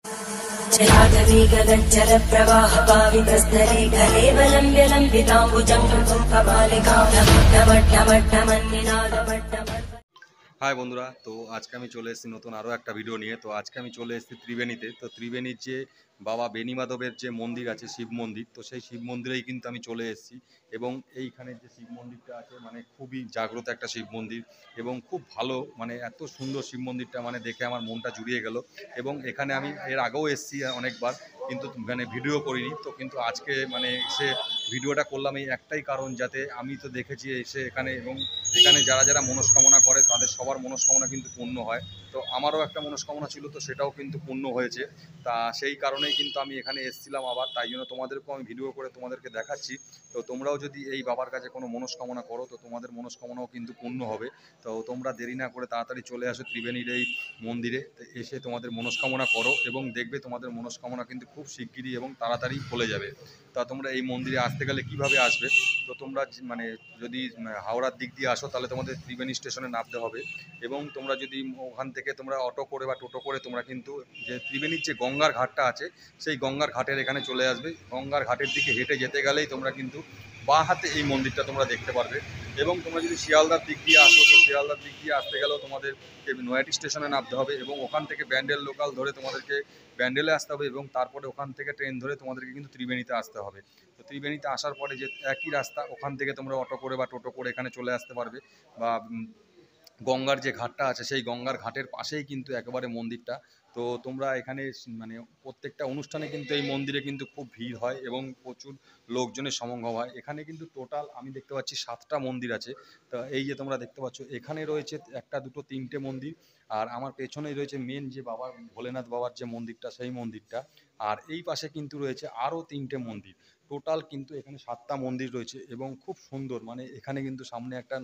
जलाधवी गगनचर प्रवाह पावितस्थले गले बलम्ब्य लम्बिताम्बुजङ्घं कपालिकां ढमढमढमन्निनादमट्टमट्ट। হাই বন্ধুরা, তো আজকে আমি চলে এসেছি নতুন আরও একটা ভিডিও নিয়ে। তো আজকে আমি চলে এসেছি ত্রিবেণীতে। তো ত্রিবেণীর যে বাবা বেণীমাধবের যে মন্দির আছে, শিব মন্দির, তো সেই শিব মন্দিরেই কিন্তু আমি চলে এসেছি। এবং এইখানে যে শিব মন্দিরটা আছে মানে খুবই জাগ্রত একটা শিব মন্দির এবং খুব ভালো, মানে এত সুন্দর শিব মন্দিরটা মানে দেখে আমার মনটা জুড়িয়ে গেল। এবং এখানে আমি এর আগেও এসেছি অনেকবার, কিন্তু মানে ভিডিও করিনি। তো কিন্তু আজকে মানে এসে ভিডিওটা করলাম এই একটাই কারণ, যাতে আমি তো দেখেছি এসে এখানে, এবং এখানে যারা যারা মনস্কামনা করে তাদের সবার মনস্কামনা কিন্তু পূর্ণ হয়। তো আমারও একটা মনস্কামনা ছিল, তো সেটাও কিন্তু পূর্ণ হয়েছে। তা সেই কারণেই কিন্তু আমি এখানে এসেছিলাম আবার, তাই জন্য তোমাদেরকেও আমি ভিডিও করে তোমাদেরকে দেখাচ্ছি। তো তোমরাও যদি এই বাবার কাছে কোনো মনস্কামনা করো তো তোমাদের মনস্কামনাও কিন্তু পূর্ণ হবে। তো তোমরা দেরি না করে তাড়াতাড়ি চলে আসো ত্রিবেণীর এই মন্দিরে, এসে তোমাদের মনস্কামনা করো এবং দেখবে তোমাদের মনস্কামনা কিন্তু খুব শিগগিরই এবং তাড়াতাড়ি ফলে যাবে। তা তোমরা এই মন্দিরে আসতে গেলে কিভাবে আসবে, তো তোমরা মানে যদি হাওড়ার দিক দিয়ে আসো তাহলে তোমাদের ত্রিবেণী স্টেশনে নামতে হবে। এবং তোমরা যদি ওখান থেকে তোমরা অটো করে বা টোটো করে তোমরা কিন্তু যে ত্রিবেণীর যে গঙ্গার ঘাটটা আছে সেই গঙ্গার ঘাটের এখানে চলে আসবে। গঙ্গার ঘাটের দিকে হেঁটে যেতে গেলেই তোমরা কিন্তু বাঁ হাতে এই মন্দিরটা তোমরা দেখতে পারবে। এবং তোমরা যদি শিয়ালদার দিক দিয়ে আসো তো শিয়ালদার দিক দিয়ে আসতে গেলেও তোমাদের নয়াটি স্টেশনে নামতে হবে এবং ওখান থেকে ব্যান্ডেল লোকাল ধরে তোমাদেরকে ব্যান্ডেলে আসতে হবে এবং তারপরে ওখান থেকে ট্রেন ধরে তোমাদেরকে কিন্তু ত্রিবেণীতে আসতে হবে। তো ত্রিবেণীতে আসার পরে যে একই রাস্তা, ওখান থেকে তোমরা অটো করে বা টোটো করে এখানে চলে আসতে পারবে। বা গঙ্গার যে ঘাটটা আছে সেই গঙ্গার ঘাটের পাশেই কিন্তু একেবারে মন্দিরটা। তো তোমরা এখানে মানে প্রত্যেকটা অনুষ্ঠানে কিন্তু এই মন্দিরে কিন্তু খুব ভিড় হয় এবং প্রচুর লোকজনের সমাগম হয়। এখানে কিন্তু টোটাল আমি দেখতে পাচ্ছি 7টা মন্দির আছে। তো এই যে তোমরা দেখতে পাচ্ছ এখানে রয়েছে 1, 2, 3টে মন্দির, আর আমার পেছনেই রয়েছে মেন যে বাবা ভোলেনাথ বাবার যে মন্দিরটা সেই মন্দিরটা, আর এই পাশে কিন্তু রয়েছে আরও 3টে মন্দির। টোটাল কিন্তু এখানে 7টা মন্দির রয়েছে এবং খুব সুন্দর, মানে এখানে কিন্তু সামনে একটা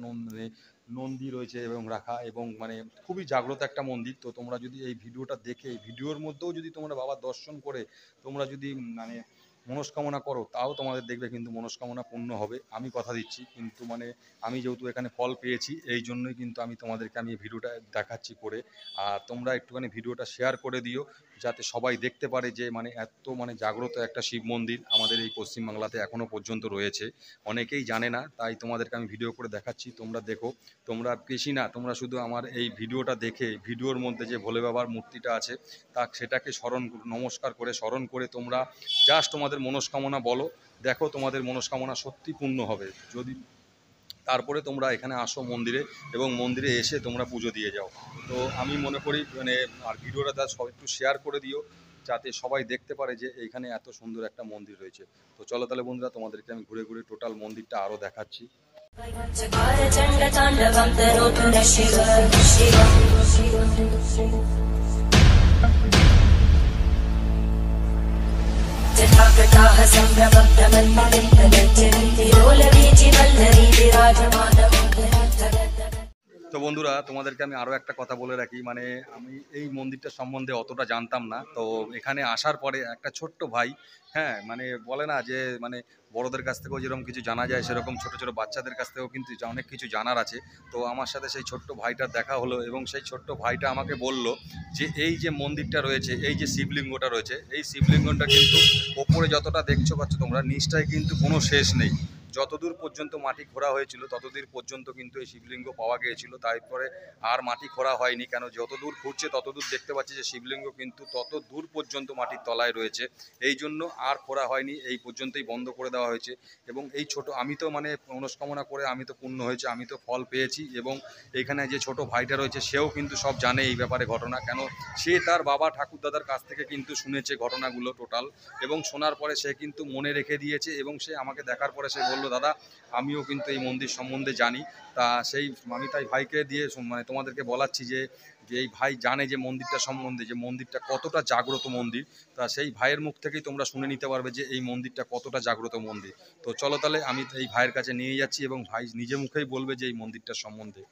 নন্দী রয়েছে এবং রাখা, এবং মানে খুবই জাগ্রত একটা মন্দির। তো তোমরা যদি এই ভিডিওটা দেখে এই ভিডিওর মধ্যেও যদি তোমরা বাবার দর্শন করে তোমরা যদি মানে মনস্কামনা করো তাও তোমাদের দেখবে কিন্তু মনস্কামনা পূর্ণ হবে, আমি কথা দিচ্ছি। কিন্তু মানে আমি যেহেতু এখানে ফল পেয়েছি এই জন্যই কিন্তু আমি তোমাদেরকে আমি এই ভিডিওটা দেখাচ্ছি করে। আর তোমরা একটুখানি ভিডিওটা শেয়ার করে দিও যাতে সবাই দেখতে পারে যে মানে এত মানে জাগ্রত একটা শিব মন্দির আমাদের এই পশ্চিমবাংলাতে এখনও পর্যন্ত রয়েছে। অনেকেই জানে না, তাই তোমাদেরকে আমি ভিডিও করে দেখাচ্ছি, তোমরা দেখো। তোমরা বেশি না, তোমরা শুধু আমার এই ভিডিওটা দেখে ভিডিওর মধ্যে যে ভোলে বাবার মূর্তিটা আছে সেটাকে নমস্কার করে স্মরণ করে তোমরা জাস্ট তোমাদের মনস্কামনা বলো, দেখো তোমাদের মনস্কামনা সত্যি পূর্ণ হবে। যদি তারপরে তোমরা এখানে আসো মন্দিরে এবং মন্দিরে এসে তোমরা পুজো দিয়ে যাও। তো আমি মনে করি মানে আর ভিডিওটা তার সব একটু শেয়ার করে দিও যাতে সবাই দেখতে পারে যে এইখানে এত সুন্দর একটা মন্দির রয়েছে। তো চলো তাহলে বন্ধুরা তোমাদেরকে আমি ঘুরে ঘুরে টোটাল মন্দিরটা আরও দেখাচ্ছি। তো বন্ধুরা তোমাদেরকে আমি আরও একটা কথা বলে রাখি, মানে আমি এই মন্দিরটা সম্বন্ধে অতটা জানতাম না। তো এখানে আসার পরে একটা ছোট্ট ভাই, হ্যাঁ মানে বলে না যে মানে বড়দের কাছ থেকেও যেরকম কিছু জানা যায় সেরকম ছোট ছোট বাচ্চাদের কাছ থেকেও কিন্তু অনেক কিছু জানার আছে। তো আমার সাথে সেই ছোট্ট ভাইটার দেখা হলো এবং সেই ছোট্ট ভাইটা আমাকে বলল যে এই যে মন্দিরটা রয়েছে, এই যে শিবলিঙ্গটা রয়েছে, এই শিবলিঙ্গটা কিন্তু ওপরে যতটা দেখছো পাচ্ছ তোমরা, নিচটায় কিন্তু কোনো শেষ নেই। যতদূর পর্যন্ত মাটি খোঁড়া হয়েছিল ততদূর পর্যন্ত কিন্তু এই শিবলিঙ্গ পাওয়া গিয়েছিল। তারপরে আর মাটি খোঁড়া হয়নি, কেন যতদূর খুঁড়ছে ততদূর দেখতে পাচ্ছি যে শিবলিঙ্গ কিন্তু তত দূর পর্যন্ত মাটির তলায় রয়েছে, এই জন্য আর খোঁড়া হয়নি, এই পর্যন্তই বন্ধ করে দেওয়া হয়েছে। এবং এই ছোট আমি তো মানে মনস্কামনা করে আমি তো পূর্ণ হয়েছে, আমি তো ফল পেয়েছি। এবং এইখানে যে ছোট ভাইটা রয়েছে সেও কিন্তু সব জানে এই ব্যাপারে ঘটনা, কেন সে তার বাবা ঠাকুরদাদার কাছ থেকে কিন্তু শুনেছে ঘটনাগুলো টোটাল, এবং শোনার পরে সে কিন্তু মনে রেখে দিয়েছে। এবং সে আমাকে দেখার পরে সে বলল, দাদা আমিও কিন্তু এই মন্দির সম্বন্ধে জানি। তা সেই আমি তাই ভাইকে দিয়ে মানে তোমাদেরকে বলাচ্ছি যে এই ভাই জানে যে মন্দিরটা সম্বন্ধে, যে মন্দিরটা কতটা জাগ্রত মন্দির। তা সেই ভাইয়ের মুখ থেকেই তোমরা শুনে নিতে পারবে যে এই মন্দিরটা কতটা জাগ্রত মন্দির। তো চলো তাহলে আমি এই ভাইয়ের কাছে নিয়ে যাচ্ছি এবং ভাই নিজে মুখেই বলবে যে এই মন্দিরটার সম্বন্ধে।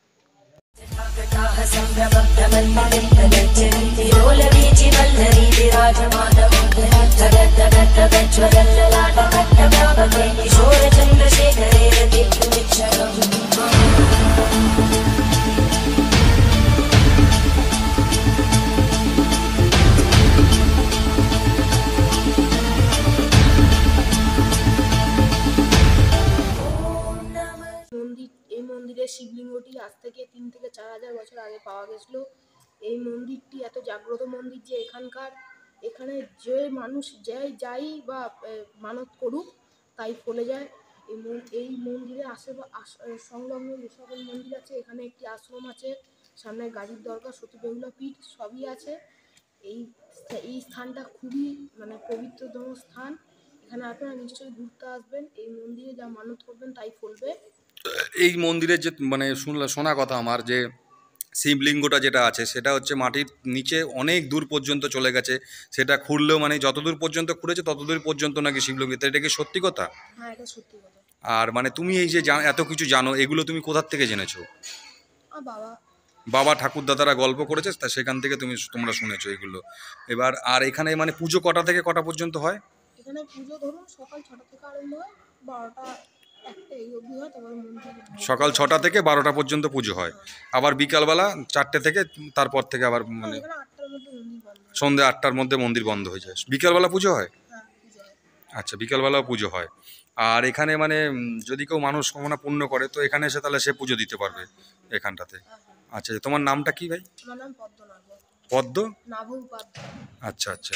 আজ থেকে 3 থেকে 4,000 বছর আগে পাওয়া গেছিলো। এই মন্দিরটি এত জাগ্রত মন্দির যে এখানে যে মানুষ যাই বা মানত করুক তাই ফলে যায়। এই মন্দিরের সংলগ্ন যে সকল মন্দির আছে, এখানে একটি আশ্রম আছে, সামনে গাড়ির দরগা, সতী বেহুলা পীঠ সবই আছে। এই স্থানটা খুবই পবিত্রতম স্থান। এখানে আপনারা নিশ্চয়ই ঘুরতে আসবেন। এই মন্দিরে যা মানত করবেন তাই ফলবে। এই মন্দিরের যে শোনা কথা আমার, যে শিবলিঙ্গটা যেটা আছে সেটা হচ্ছে মাটির নিচে অনেক দূর পর্যন্ত চলে গেছে, সেটা খুঁড়লেও যতদূর পর্যন্ত খুঁড়েছে ততদূর পর্যন্ত নাকি শিবলিঙ্গ। এটা কি সত্যি কথা? হ্যাঁ, এটা সত্যি কথা। আর তুমি এই যে এত কিছু জানো, এগুলো তুমি কোথার থেকে জেনেছো? বাবা ঠাকুরদাদারা গল্প করেছে, তা সেখান থেকে তোমরা শুনেছো এগুলো। এবার আর এখানে পুজো কটা থেকে কটা পর্যন্ত হয়? এখানে পুজো ধরুন সকাল 6টা থেকে আরম্ভ হয়, 12টা 1টা এই অবধি হয়। তারপরে সকাল 6টা থেকে 12টা পর্যন্ত পুজো হয়, আবার বিকালবেলা 4টে থেকে তারপর থেকে আবার 8টার মধ্যে মন্দির বন্ধ হয়। সন্ধ্যে 8টার মধ্যে মন্দির বন্ধ হয়ে যায়। বিকালবেলা পুজো হয়? হ্যাঁ, পুজো হয়। আচ্ছা, বিকালবেলাও পুজো হয়। আর এখানে যদি কেউ মানুষ কামনা পূর্ণ করে তো এখানে এসে তাহলে সে পুজো দিতে পারবে এখানটাতে। আচ্ছা, তোমার নামটা কি ভাই? আমার নাম পদ্মনাভ। পদ্মনাভ উপাধ্যায়। আচ্ছা আচ্ছা,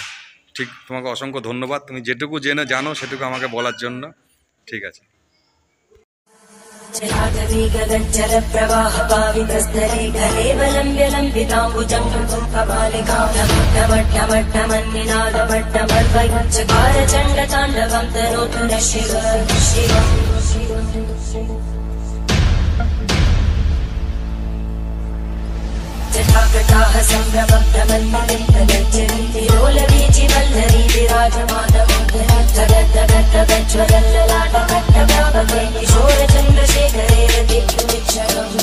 ঠিক, তোমাকে অসংখ্য ধন্যবাদ, তুমি যেটুকু জানো সেটুকু আমাকে বলার জন্য। ঠিক আছে। जल प्रवाह पावितस्तरे गले वलम्ब्य लम्बिताम्बुजं चकार चण्डताण्डवं तनोतु नः शिव जटाकटाः सम्भ्रमभ्रमन्मलिन्दगच्छन्ति लोलवीचिवल्लरी विराजमानमोहनज्वलल्ललाटकट्टव्यापके किशोरचन्द्रशेखरे रतिक्षणम्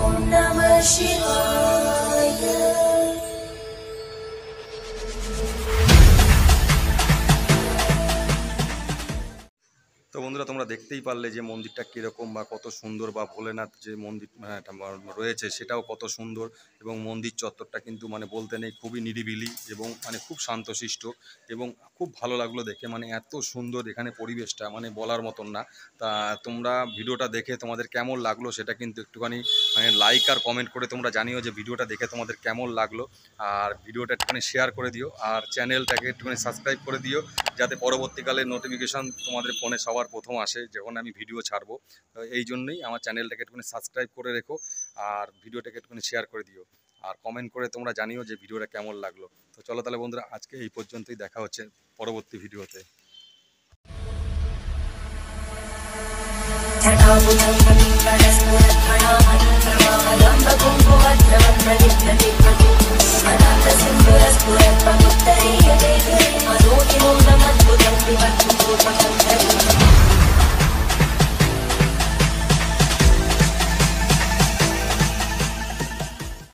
ॐ नमः शिवाय। তো বন্ধুরা, তোমরা দেখতেই পারলে যে মন্দিরটা কীরকম বা কত সুন্দর, বা ভোলেনাথ যে মন্দির রয়েছে সেটাও কত সুন্দর, এবং মন্দির চত্বরটা কিন্তু বলতে নেই, খুবই নিরিবিলি এবং খুব শান্তশিষ্ট, এবং খুব ভালো লাগলো দেখে। এত সুন্দর এখানে পরিবেশটা, বলার মতন না। তা তোমরা ভিডিওটা দেখে তোমাদের কেমন লাগলো সেটা কিন্তু একটুখানি লাইক আর কমেন্ট করে তোমরা জানিও যে ভিডিওটা দেখে তোমাদের কেমন লাগলো। আর ভিডিওটা একটুখানি শেয়ার করে দিও, আর চ্যানেলটাকে একটুখানি সাবস্ক্রাইব করে দিও, যাতে পরবর্তীকালে নোটিফিকেশান তোমাদের ফোনে সবার প্রথম আসে যখন আমি ভিডিও ছাড়বো। এই জন্যই আমার চ্যানেলটাকে একটুখানি সাবস্ক্রাইব করে রেখো, আর ভিডিওটাকে একটুখানি শেয়ার করে দিও, আর কমেন্ট করে তোমরা জানিও যে ভিডিওটা কেমন লাগলো। তো চলো তাহলে বন্ধুরা, আজকে এই পর্যন্তই, দেখা হচ্ছে পরবর্তী ভিডিওতে। अनंत सिंधुरस्फुरत्वमुत्तरीयते